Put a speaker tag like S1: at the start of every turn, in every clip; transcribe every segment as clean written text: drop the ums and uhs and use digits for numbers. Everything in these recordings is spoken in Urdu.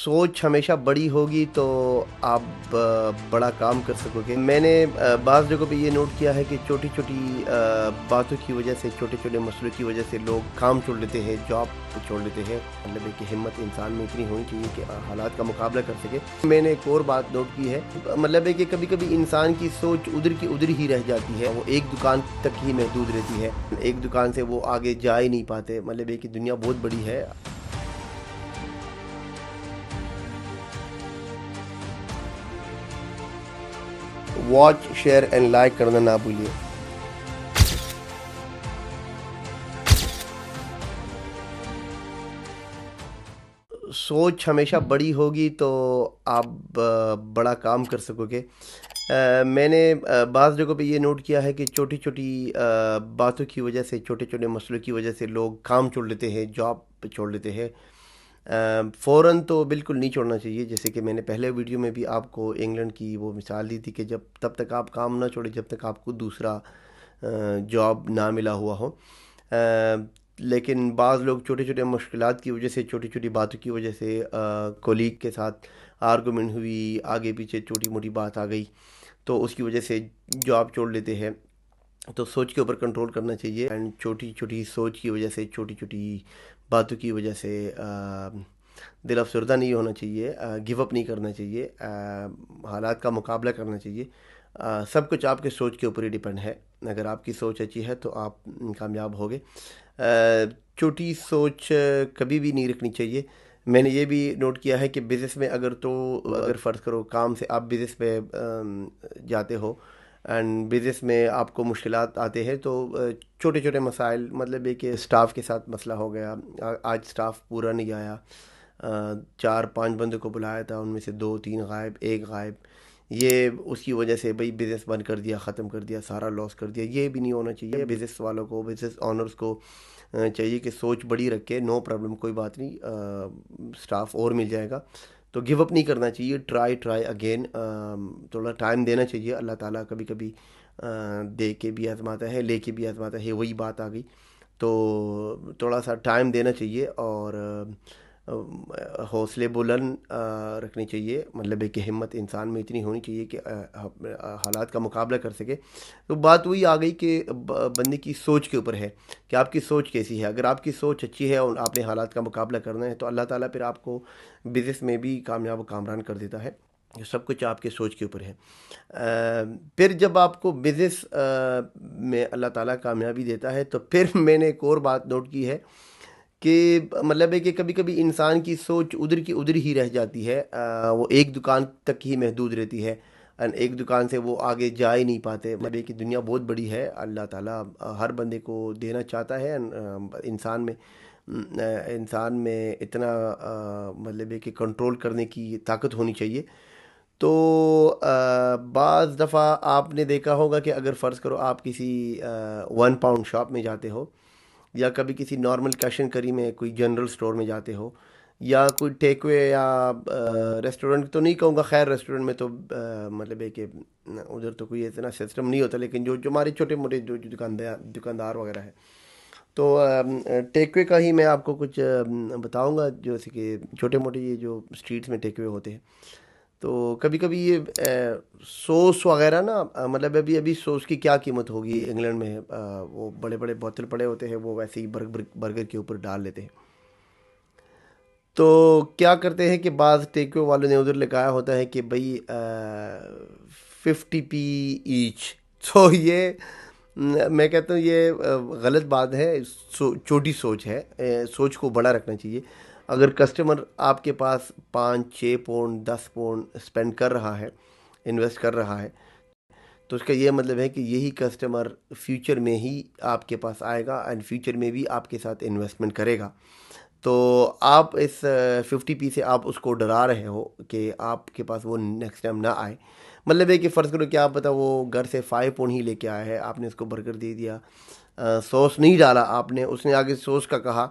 S1: سوچ ہمیشہ بڑی ہوگی تو آپ بڑا کام کر سکو گے۔ میں نے بعض جگہوں پہ یہ نوٹ کیا ہے کہ چھوٹی چھوٹی باتوں کی وجہ سے، چھوٹے چھوٹے مسئلوں کی وجہ سے لوگ کام چھوڑ لیتے ہیں، جاب چھوڑ لیتے ہیں۔ مطلب ہے کہ ہمت انسان میں اتنی ہونی چاہیے کہ حالات کا مقابلہ کر سکے۔ میں نے ایک اور بات نوٹ کی ہے، مطلب ہے کہ کبھی کبھی انسان کی سوچ ادھر کی ادھر ہی رہ جاتی ہے، وہ ایک دکان تک ہی محدود رہتی ہے، ایک دکان سے وہ آگے جا ہی نہیں پاتے۔ مطلب ہے کہ دنیا بہت بڑی ہے۔ واچ، شیئر اینڈ لائک کرنا نہ بھولیے۔ سوچ ہمیشہ بڑی ہوگی تو آپ بڑا کام کر سکو گے۔ میں نے بعض جگہوں پہ یہ نوٹ کیا ہے کہ چھوٹی چھوٹی باتوں کی وجہ سے، چھوٹے چھوٹے مسئلوں کی وجہ سے لوگ کام چھوڑ لیتے ہیں، جاب چھوڑ لیتے ہیں۔ فوراً تو بالکل نہیں چھوڑنا چاہیے، جیسے کہ میں نے پہلے ویڈیو میں بھی آپ کو انگلینڈ کی وہ مثال دی تھی کہ تب تک آپ کام نہ چھوڑیں جب تک آپ کو دوسرا جاب نہ ملا ہوا ہو۔ لیکن بعض لوگ چھوٹے چھوٹے مشکلات کی وجہ سے، چھوٹی چھوٹی باتوں کی وجہ سے، کولیگ کے ساتھ آرگومنٹ ہوئی، آگے پیچھے چھوٹی موٹی بات آ گئی تو اس کی وجہ سے جاب چھوڑ لیتے ہیں۔ تو سوچ کے اوپر کنٹرول کرنا چاہیے، اینڈ چھوٹی چھوٹی سوچ کی وجہ سے، چھوٹی چھوٹی باتوں کی وجہ سے دل افسردہ نہیں ہونا چاہیے، گیو اپ نہیں کرنا چاہیے، حالات کا مقابلہ کرنا چاہیے۔ سب کچھ آپ کے سوچ کے اوپر ہی ڈیپینڈ ہے۔ اگر آپ کی سوچ اچھی ہے تو آپ کامیاب ہوگے۔ چھوٹی سوچ کبھی بھی نہیں رکھنی چاہیے۔ میں نے یہ بھی نوٹ کیا ہے کہ بزنس میں اگر فرض کرو کام سے آپ بزنس پہ جاتے ہو اینڈ بزنس میں آپ کو مشکلات آتے ہیں تو چھوٹے چھوٹے مسائل، مطلب ہے کہ سٹاف کے ساتھ مسئلہ ہو گیا، آج سٹاف پورا نہیں آیا، 4-5 بندوں کو بلایا تھا، ان میں سے 2-3 غائب، ایک غائب، یہ اس کی وجہ سے بھئی بزنس بند کر دیا، ختم کر دیا، سارا لاس کر دیا۔ یہ بھی نہیں ہونا چاہیے۔ بزنس والوں کو، بزنس آنرز کو چاہیے کہ سوچ بڑی رکھے، نو پرابلم، کوئی بات نہیں، سٹاف اور مل جائے گا، تو گیو اپ نہیں کرنا چاہیے، ٹرائی اگین، تھوڑا ٹائم دینا چاہیے۔ اللہ تعالیٰ کبھی کبھی دے کے بھی آزماتا ہے، لے کے بھی آزماتا ہے، وہی بات آ گئی، تو تھوڑا سا ٹائم دینا چاہیے اور حوصلے بلند رکھنے چاہیے۔ مطلب ہے کہ ہمت انسان میں اتنی ہونی چاہیے کہ حالات کا مقابلہ کر سکے۔ تو بات وہی آ گئی کہ بندے کی سوچ کے اوپر ہے کہ آپ کی سوچ کیسی ہے۔ اگر آپ کی سوچ اچھی ہے اور آپ نے حالات کا مقابلہ کرنا ہے تو اللہ تعالیٰ پھر آپ کو بزنس میں بھی کامیاب و کامران کر دیتا ہے۔ سب کچھ آپ کے سوچ کے اوپر ہے۔ پھر جب آپ کو بزنس میں اللہ تعالیٰ کامیابی دیتا ہے تو پھر میں نے ایک اور بات نوٹ کی ہے کہ مطلب ہے کہ کبھی کبھی انسان کی سوچ ادھر کی ادھر ہی رہ جاتی ہے، وہ ایک دکان تک ہی محدود رہتی ہے، ایک دکان سے وہ آگے جا ہی نہیں پاتے۔ مطلب ہے کہ دنیا بہت بڑی ہے، اللہ تعالیٰ ہر بندے کو دینا چاہتا ہے۔ انسان میں اتنا مطلب ہے کہ کنٹرول کرنے کی طاقت ہونی چاہیے۔ تو بعض دفعہ آپ نے دیکھا ہوگا کہ اگر فرض کرو آپ کسی 1 پاؤنڈ شاپ میں جاتے ہو، یا کبھی کسی نارمل کیش اینڈ کری میں کوئی جنرل سٹور میں جاتے ہو، یا کوئی ٹیک وے یا ریسٹورنٹ تو نہیں کہوں گا، خیر ریسٹورنٹ میں تو مطلب ہے کہ ادھر تو کوئی اتنا سسٹم نہیں ہوتا، لیکن جو ہمارے چھوٹے موٹے جو دکاندار وغیرہ ہے، تو ٹیک وے کا ہی میں آپ کو کچھ بتاؤں گا، جیسے کہ چھوٹے موٹے یہ جو اسٹریٹس میں ٹیک وے ہوتے ہیں، تو کبھی کبھی یہ سوس وغیرہ نا، مطلب ابھی سوس کی کیا قیمت ہوگی انگلینڈ میں، وہ بڑے بڑے بوتل پڑے ہوتے ہیں، وہ ویسے ہی برگر کے اوپر ڈال لیتے ہیں۔ تو کیا کرتے ہیں کہ بعض ٹیک وے والوں نے ادھر لگایا ہوتا ہے کہ بھئی 50p ایچ، تو یہ میں کہتا ہوں یہ غلط بات ہے، چھوٹی سوچ ہے، سوچ کو بڑا رکھنا چاہیے۔ اگر کسٹمر آپ کے پاس 5-6 پاؤنڈ 10 پاؤنڈ اسپینڈ کر رہا ہے، انویسٹ کر رہا ہے، تو اس کا یہ مطلب ہے کہ یہی کسٹمر فیوچر میں ہی آپ کے پاس آئے گا اینڈ فیوچر میں بھی آپ کے ساتھ انویسٹمنٹ کرے گا۔ تو آپ اس 50p سے آپ اس کو ڈرا رہے ہو کہ آپ کے پاس وہ نیکسٹ ٹائم نہ آئے۔ مطلب ہے کہ فرض کرو کہ آپ پتہ وہ گھر سے 5 پاؤنڈ ہی لے کے آیا ہے، آپ نے اس کو برگر دے دیا، سوس نہیں ڈالا آپ نے، اس نے آگے سوس کا کہا،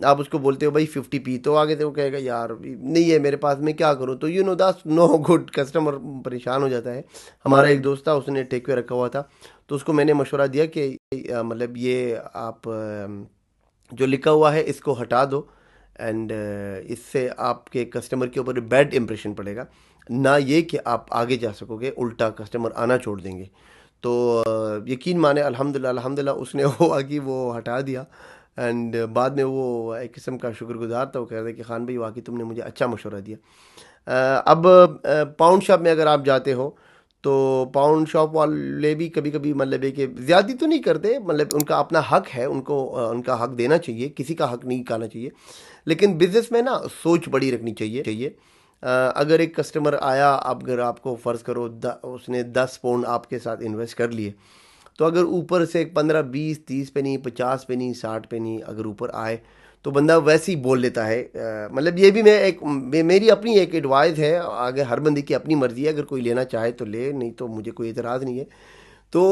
S1: آپ اس کو بولتے ہو بھائی 50p، تو آگے سے وہ کہے گا یار نہیں ہے میرے پاس، میں کیا کروں؟ تو that's no good، کسٹمر پریشان ہو جاتا ہے۔ ہمارا ایک دوست تھا، اس نے ٹیک وے رکھا ہوا تھا، تو اس کو میں نے مشورہ دیا کہ مطلب یہ آپ جو لکھا ہوا ہے اس کو ہٹا دو، اینڈ اس سے آپ کے کسٹمر کے اوپر بیڈ امپریشن پڑے گا، نہ یہ کہ آپ آگے جا سکو گے، الٹا کسٹمر آنا چھوڑ دیں گے. تو یقین مانے الحمدللہ اس نے ہوا کہ وہ ہٹا دیا. اینڈ بعد میں وہ ایک قسم کا شکر گزار تھا، وہ کہہ رہا تھا کہ خان بھائی واقعی تم نے مجھے اچھا مشورہ دیا. اب پاؤنڈ شاپ میں اگر آپ جاتے ہو تو پاؤنڈ شاپ والے بھی کبھی کبھی مطلب ہے کہ زیادتی تو نہیں کرتے، مطلب ان کا اپنا حق ہے، ان کو ان کا حق دینا چاہیے، کسی کا حق نہیں کھانا چاہیے. لیکن بزنس میں نا سوچ بڑی رکھنی چاہیے. اگر ایک کسٹمر آیا، اب اگر آپ کو فرض کرو اس نے 10 پاؤنڈ آپ کے ساتھ انویسٹ کر لیے، تو اگر اوپر سے 15 20 30 پینی 50 پینی 60 پینی اگر اوپر آئے تو بندہ ویسے ہی بول لیتا ہے. مطلب یہ بھی میری اپنی ایک ایڈوائز ہے، آگے ہر بندے کی اپنی مرضی ہے، اگر کوئی لینا چاہے تو لے، نہیں تو مجھے کوئی اعتراض نہیں ہے. تو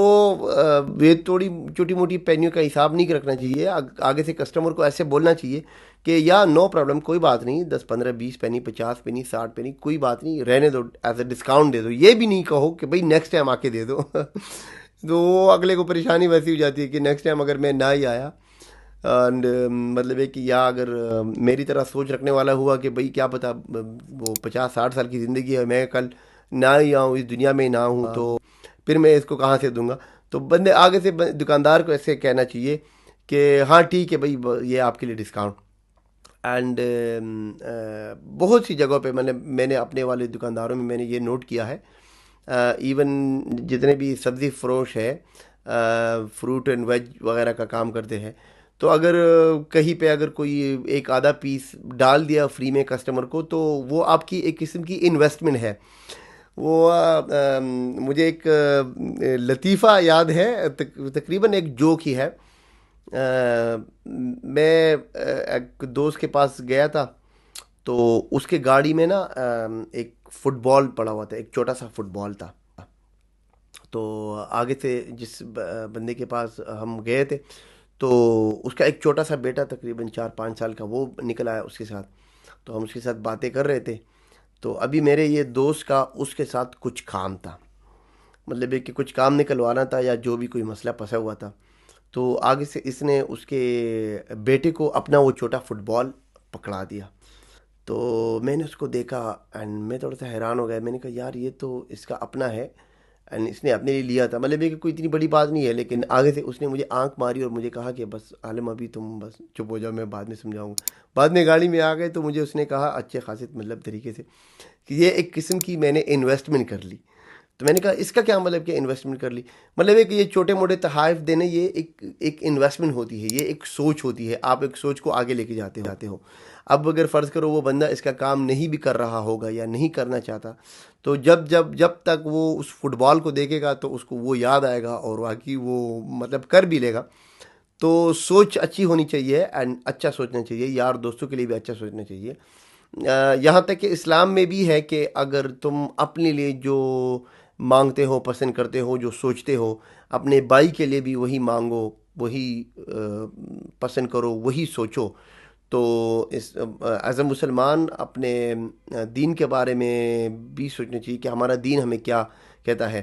S1: یہ تھوڑی چھوٹی موٹی پینیوں کا حساب نہیں رکھنا چاہیے، آگے سے کسٹمر کو ایسے بولنا چاہیے کہ یا نو پرابلم، کوئی بات نہیں، 10 15 20 پینی 50 پینی 60 پینی کوئی بات نہیں، رہنے دو، ایز اے ڈسکاؤنٹ دے دو. یہ بھی نہیں کہو کہ بھائی نیکسٹ ٹائم آ کے دے دو. تو وہ اگلے کو پریشانی ویسی ہو جاتی ہے کہ نیکسٹ ٹائم اگر میں نہ ہی آیا، اینڈ مطلب ہے کہ یا اگر میری طرح سوچ رکھنے والا ہوا کہ بھئی کیا پتہ وہ 50 60 سال کی زندگی ہے، میں کل نہ ہی آؤں، اس دنیا میں نہ ہوں، تو پھر میں اس کو کہاں سے دوں گا. تو بندے آگے سے دکاندار کو ایسے کہنا چاہیے کہ ہاں ٹھیک ہے بھائی، یہ آپ کے لیے ڈسکاؤنٹ. اینڈ بہت سی جگہوں پہ میں نے اپنے والے دکانداروں میں نے یہ نوٹ کیا ہے، ایون جتنے بھی سبزی فروش ہے، فروٹ اینڈ ویج وغیرہ کا کام کرتے ہیں، تو اگر کہیں پہ اگر کوئی ایک آدھا پیس ڈال دیا فری میں کسٹمر کو، تو وہ آپ کی ایک قسم کی انویسٹمنٹ ہے. وہ مجھے ایک لطیفہ یاد ہے، تقریباً ایک جوک ہی ہے. میں ایک دوست کے پاس گیا تھا، تو اس کے گاڑی میں نا ایک فٹ بال پڑا ہوا تھا، ایک چھوٹا سا فٹ بال تھا. تو آگے سے جس بندے کے پاس ہم گئے تھے، تو اس کا ایک چھوٹا سا بیٹا تقریباً 4 5 سال کا وہ نکل آیا اس کے ساتھ. تو ہم اس کے ساتھ باتیں کر رہے تھے، تو ابھی میرے یہ دوست کا اس کے ساتھ کچھ کام تھا، مطلب ہے کہ کچھ کام نکلوانا تھا یا جو بھی کوئی مسئلہ پھنسا ہوا تھا. تو آگے سے اس نے اس کے بیٹے کو اپنا وہ چھوٹا فٹ بال پکڑا دیا. تو میں نے اس کو دیکھا اینڈ میں تھوڑا سا حیران ہو گیا. میں نے کہا یار یہ تو اس کا اپنا ہے، اینڈ اس نے اپنے لیے لیا تھا، مطلب یہ کہ کوئی اتنی بڑی بات نہیں ہے. لیکن آگے سے اس نے مجھے آنکھ ماری اور مجھے کہا کہ بس عالم ابھی تم بس چپ ہو جاؤ، میں بعد میں سمجھاؤں گا. بعد میں گاڑی میں آ گئے تو مجھے اس نے کہا اچھے خاصے مطلب طریقے سے کہ یہ ایک قسم کی میں نے انویسٹمنٹ کر لی. تو میں نے کہا اس کا کیا مطلب کہ انویسٹمنٹ کر لی؟ مطلب ہے کہ یہ چھوٹے موٹے تحائف دینے یہ ایک انویسٹمنٹ ہوتی ہے، یہ ایک سوچ ہوتی ہے، آپ ایک سوچ کو آگے لے کے جاتے ہو. اب اگر فرض کرو وہ بندہ اس کا کام نہیں بھی کر رہا ہوگا یا نہیں کرنا چاہتا، تو جب تک وہ اس فٹ بال کو دیکھے گا تو اس کو وہ یاد آئے گا اور واقعی وہ مطلب کر بھی لے گا. تو سوچ اچھی ہونی چاہیے اینڈ اچھا سوچنا چاہیے، یار دوستوں کے لیے بھی اچھا سوچنا چاہیے. یہاں تک کہ اسلام میں بھی ہے کہ اگر تم اپنے لیے جو مانگتے ہو، پسند کرتے ہو، جو سوچتے ہو، اپنے بھائی کے لیے بھی وہی مانگو، وہی پسند کرو، وہی سوچو. تو اس ایز اے مسلمان اپنے دین کے بارے میں بھی سوچنا چاہیے کہ ہمارا دین ہمیں کیا کہتا ہے.